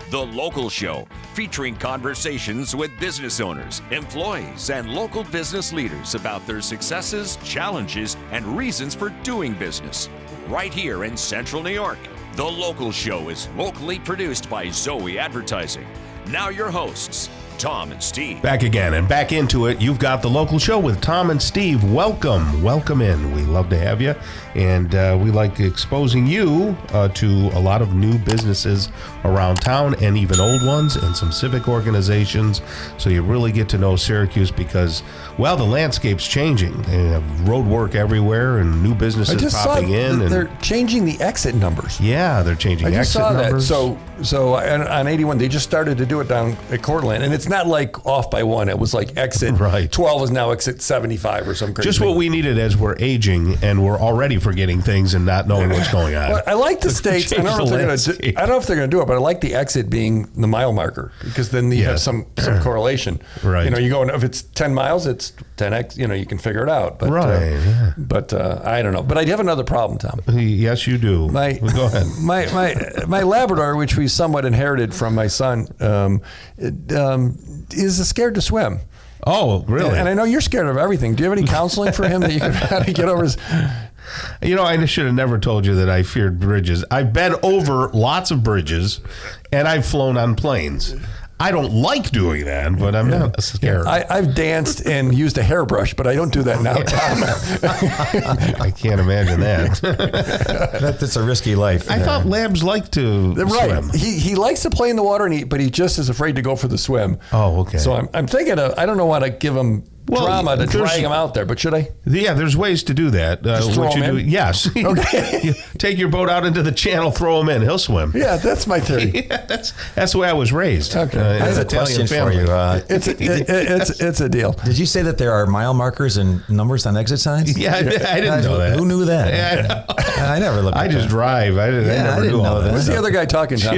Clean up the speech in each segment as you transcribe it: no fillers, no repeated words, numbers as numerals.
The Local Show, featuring conversations with business owners, employees, and local business leaders about their successes, challenges, and reasons for doing business. Right here in Central New York. The Local Show is locally produced by Zoey Advertising. Now your hosts, Tom and Steve. Back again and back into it. You've got The Local Show with Tom and Steve. Welcome in. We love to have you, and we like exposing you to a lot of new businesses around town, and even old ones, and some civic organizations, so you really get to know Syracuse because, well, the landscape's changing. They have road work everywhere and new businesses popping in. And they're changing the exit numbers. Yeah, they're changing exit numbers. So on 81, they just started to do it down at Cortland, and it's not like off by one. It was like exit 12 is now exit 75 or some crazy Just thing. what we needed as we're aging and we're already forgetting things and not knowing what's going on. Well, I like the states. I don't know if they're going to do it, but I like the exit being the mile marker, because then you have some correlation. Right. You know, you go, if it's 10 miles, it's 10x. You know, you can figure it out. But, But I don't know. But I have another problem, Tom. Yes, you do. Go ahead. My Labrador, which we somewhat inherited from my son, is scared to swim. Oh, really? And I know you're scared of everything. Do you have any counseling for him that you can how to get over his... You know, I should have never told you that I feared bridges. I've been over lots of bridges, and I've flown on planes. I don't like doing that, but I'm not scared. I've danced and used a hairbrush, but I don't do that now, Tom. I can't imagine that. That's a risky life. I thought Labs like to swim. He likes to play in the water, but he just is afraid to go for the swim. Oh, okay. So I'm thinking I don't know how to give him drama to drag him out there, but should I? Yeah, there's ways to do that. Just throw him in? Yes. Okay. You take your boat out into the channel, throw him in. He'll swim. Yeah, that's my theory. Yeah, that's the way I was raised. Okay. I have a question for you. It's a deal. Did you say that there are mile markers and numbers on exit signs? Yeah, I didn't know that. Who knew that? Yeah, I never looked at that. I just drive. I never didn't know that. Who's the other guy talking, Tom?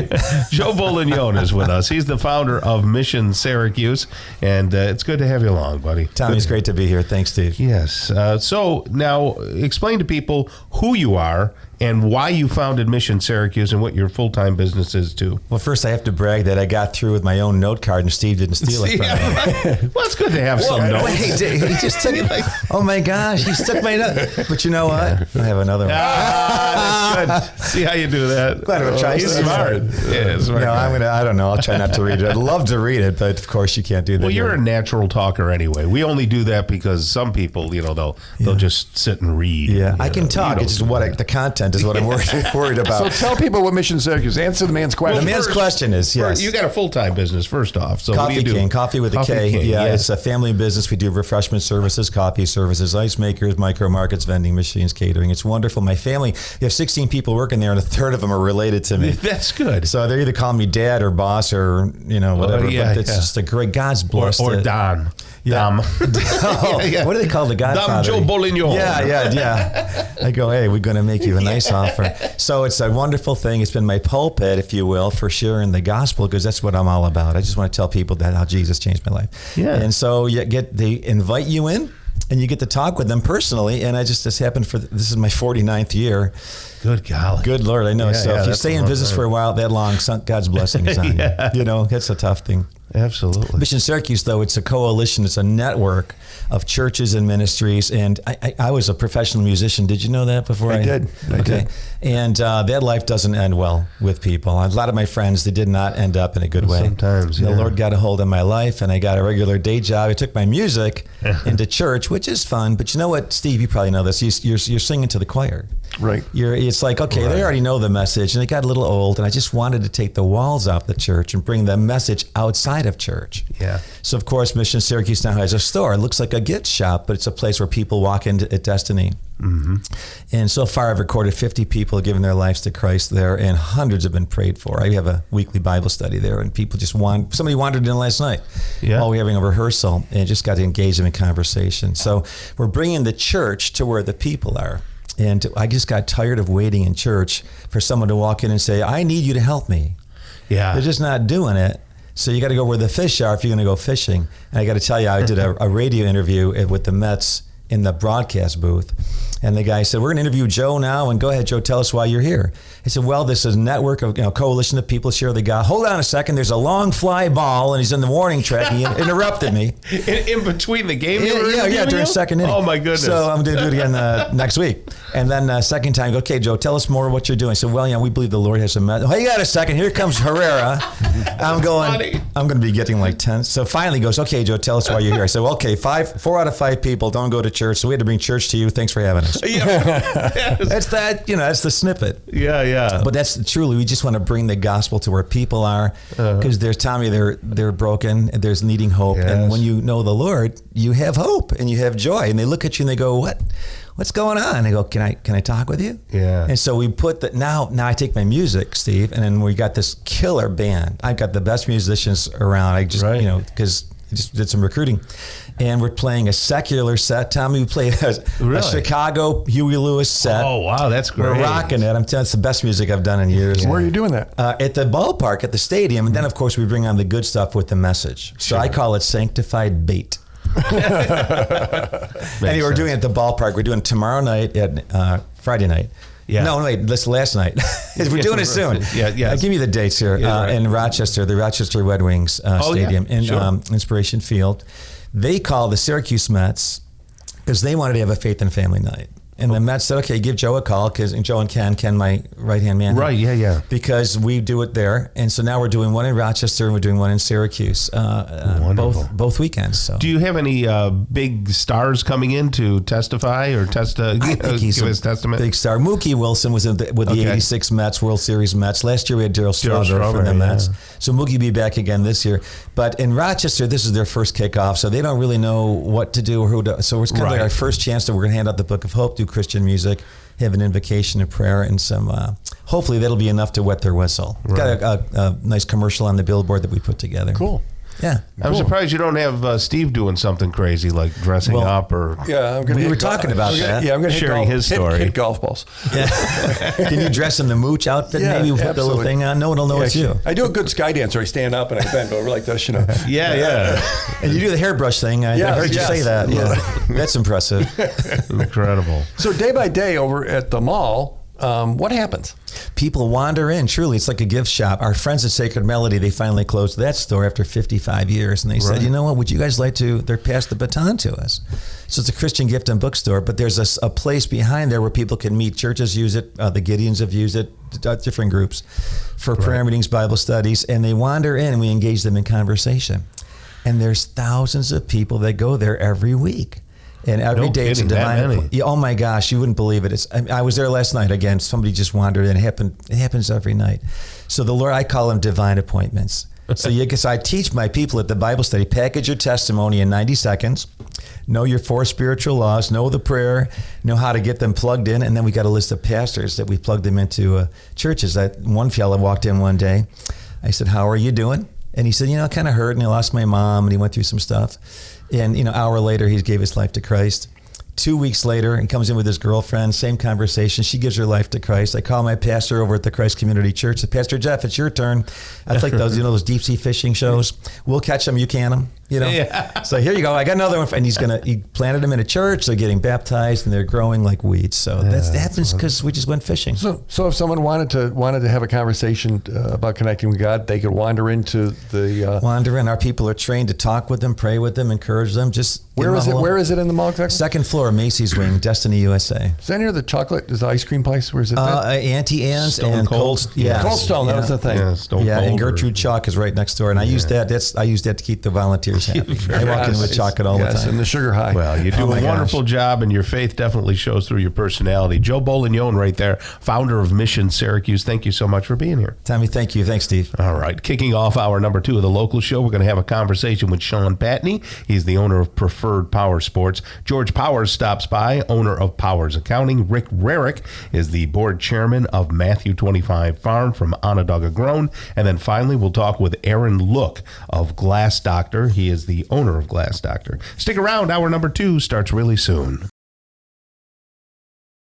Joe Bolognone is with us. He's the founder of Mission Syracuse, and it's good to have you along, buddy. Tommy, it's great to be here. Thanks, Steve. Yes. So now explain to people who you are and why you founded Mission Syracuse and what your full-time business is, too. Well, first I have to brag that I got through with my own note card and Steve didn't steal it from me. Well, it's good to have some notes. Wait, he just took it. Oh, my gosh, he took my note. But you know what? I have another one. That's good. See how you do that. Glad to try. He's smart. Yeah, smart. No, I don't know. I'll try not to read it. I'd love to read it, but of course you can't do that. Well, you're a natural talker anyway. We only do that because some people, they'll just sit and read. Yeah, I can talk. It's just the content is what I'm worried about. So tell people what Mission Syracuse. Answer the man's question. The man's question is, yes. You got a full-time business, first off. So Coffee what do you do? King, coffee with a K. King, yeah, it's a family business. We do refreshment services, coffee services, ice makers, micro markets, vending machines, catering. It's wonderful. My family, we have 16 people working there, and a third of them are related to me. That's good. So they either call me dad or boss or, whatever. But it's just a great, God's blessed. Or Don. Yeah. What do they call the Godfather? Dom Joe Bolognone. Yeah. I go, hey, we're going to make you a nice offer. So it's a wonderful thing. It's been my pulpit, if you will, for sharing the gospel, because that's what I'm all about. I just want to tell people that how Jesus changed my life. Yeah. And so they invite you in, and you get to talk with them personally. And this happened this is my 49th year. Good golly. Good Lord, I know. If you stay in business for a while that long, God's blessing is on you. That's a tough thing. Absolutely. Mission Syracuse, though, it's a coalition. It's a network of churches and ministries. And I was a professional musician. Did you know that before? I did. Okay. And that life doesn't end well with people. A lot of my friends, they did not end up in a good way. Sometimes, The Lord got a hold of my life, and I got a regular day job. I took my music into church, which is fun. But you know what, Steve, you probably know this. You're singing to the choir. Right. It's like, okay, they already know the message, and it got a little old, and I just wanted to take the walls off the church and bring the message outside of church. Yeah. So, of course, Mission Syracuse now has a store. It looks like a gift shop, but it's a place where people walk into destiny. Mm-hmm. And so far, I've recorded 50 people giving their lives to Christ there, and hundreds have been prayed for. I have a weekly Bible study there, and people somebody wandered in last night while we were having a rehearsal, and just got to engage them in conversation. So we're bringing the church to where the people are. And I just got tired of waiting in church for someone to walk in and say, I need you to help me. Yeah. They're just not doing it. So you got to go where the fish are if you're going to go fishing. And I got to tell you, I did a radio interview with the Mets in the broadcast booth. And the guy said, we're going to interview Joe now, and go ahead, Joe, tell us why you're here. I said, well, this is a network of, coalition of people share the God. Hold on a second, there's a long fly ball, and he's in the warning track. He interrupted me. In between the game? Yeah, during second inning. Oh, my goodness. So I'm going to do it again next week. And then second time, okay, Joe, tell us more what you're doing. I said, well, we believe the Lord has a message. Hey, you got a second. Here comes Herrera. I'm going to be getting like 10. So finally he goes, okay, Joe, tell us why you're here. I said, well, okay, 4 out of 5 people don't go to church, so we had to bring church to you. Thanks for having us. That's that, that's the snippet. Yeah. But that's truly, we just want to bring the gospel to where people are, because there's, Tommy, they're broken, and there's needing hope. Yes. And when you know the Lord, you have hope and you have joy. And they look at you and they go, what's going on? And I go, can I talk with you? Yeah. And so we put that, now I take my music, Steve, and then we got this killer band. I've got the best musicians around. I just, because I just did some recruiting. And we're playing a secular set. Tommy, we played a Chicago Huey Lewis set. Oh, wow, that's great. We're rocking it. I'm telling you, it's the best music I've done in years. Where are you doing that? At the ballpark, at the stadium. And then, of course, we bring on the good stuff with the message. So I call it sanctified bait. Anyway, we're doing it at the ballpark. We're doing it tomorrow night at Friday night. Yeah. No, wait, this last night. We're doing it soon. Yeah. I'll give you the dates here. In Rochester, the Rochester Red Wings Stadium in Inspiration Field. They called the Syracuse Mets because they wanted to have a faith and family night. And the Mets said, okay, give Joe a call, because Joe and Ken, my right-hand man. Right, yeah. Because we do it there. And so now we're doing one in Rochester and we're doing one in Syracuse, both weekends. So. Do you have any big stars coming in to testify or give his testament? Big star. Mookie Wilson was with the 86 Mets, World Series Mets. Last year we had Darryl Strawberry from the Mets. So Mookie will be back again this year. But in Rochester, this is their first kickoff, so they don't really know what to do or who to. So it's kind of like our first chance that we're going to hand out the Book of Hope, do Christian music, have an invocation, a prayer, and some, hopefully that'll be enough to wet their whistle. Right. Got a nice commercial on the billboard that we put together. Cool. Yeah. I'm surprised you don't have Steve doing something crazy like dressing up or... Yeah, we were talking about that. Yeah, I'm going to sharing his story. Hit golf balls. Yeah. Can you dress in the mooch outfit? Maybe we'll put the little thing on. No one will know it's you. I do a good sky dancer. I stand up and I bend over like this, Yeah. And you do the hairbrush thing. I heard you say that. Yeah. That's impressive. Incredible. So day by day over at the mall, what happens? People wander in. Truly, it's like a gift shop. Our friends at Sacred Melody, they finally closed that store after 55 years. And they said, you know what, would you guys like to, they're passed the baton to us. So it's a Christian gift and bookstore, but there's a place behind there where people can meet. Churches use it. The Gideons have used it, different groups, for prayer meetings, Bible studies. And they wander in and we engage them in conversation. And there's thousands of people that go there every week. And every day it's a divine. Oh my gosh, you wouldn't believe it. I was there last night again. Somebody just wandered in. It happens every night. So the Lord, I call them divine appointments. So I teach my people at the Bible study, package your testimony in 90 seconds, know your 4 spiritual laws, know the prayer, know how to get them plugged in, and then we got a list of pastors that we plugged them into churches. One fella walked in one day. I said, how are you doing? And he said, kind of hurt, and I lost my mom, and he went through some stuff. And, an hour later, he gave his life to Christ. 2 weeks later, he comes in with his girlfriend, same conversation. She gives her life to Christ. I call my pastor over at the Christ Community Church. I said, Pastor Jeff, it's your turn. It's like those, those deep sea fishing shows. We'll catch them, you can them. Yeah. So here you go. I got another one. And he planted them in a church. They're getting baptized and they're growing like weeds. So that happens because we just went fishing. So if someone wanted to have a conversation about connecting with God, they could wander into the... Wander in. Our people are trained to talk with them, pray with them, encourage them. Just Where is it in the mall exactly? Second floor, Macy's Wing, Destiny USA. Is that near the chocolate? Is the ice cream place? Where is it? Auntie Anne's and Cold. Cold Stone. That was the thing. And Gertrude Chalk is right next door. And I use that. I use that to keep the volunteers happy. I walk in with chocolate all the time. And the sugar high. Well, you do a wonderful job, and your faith definitely shows through your personality. Joe Bolognone right there, founder of Mission Syracuse. Thank you so much for being here. Tommy, thank you. Thanks, Steve. All right. Kicking off hour number 2 of the local show, we're going to have a conversation with Sean Patney. He's the owner of Preferred Power Sports. George Powers stops by, owner of Powers Accounting. Rick Rarick is the board chairman of Matthew 25 Farm from Onondaga Grown. And then finally, we'll talk with Aaron Look of Glass Doctor. He is the owner of Glass Doctor. Stick around. Hour number 2 starts really soon.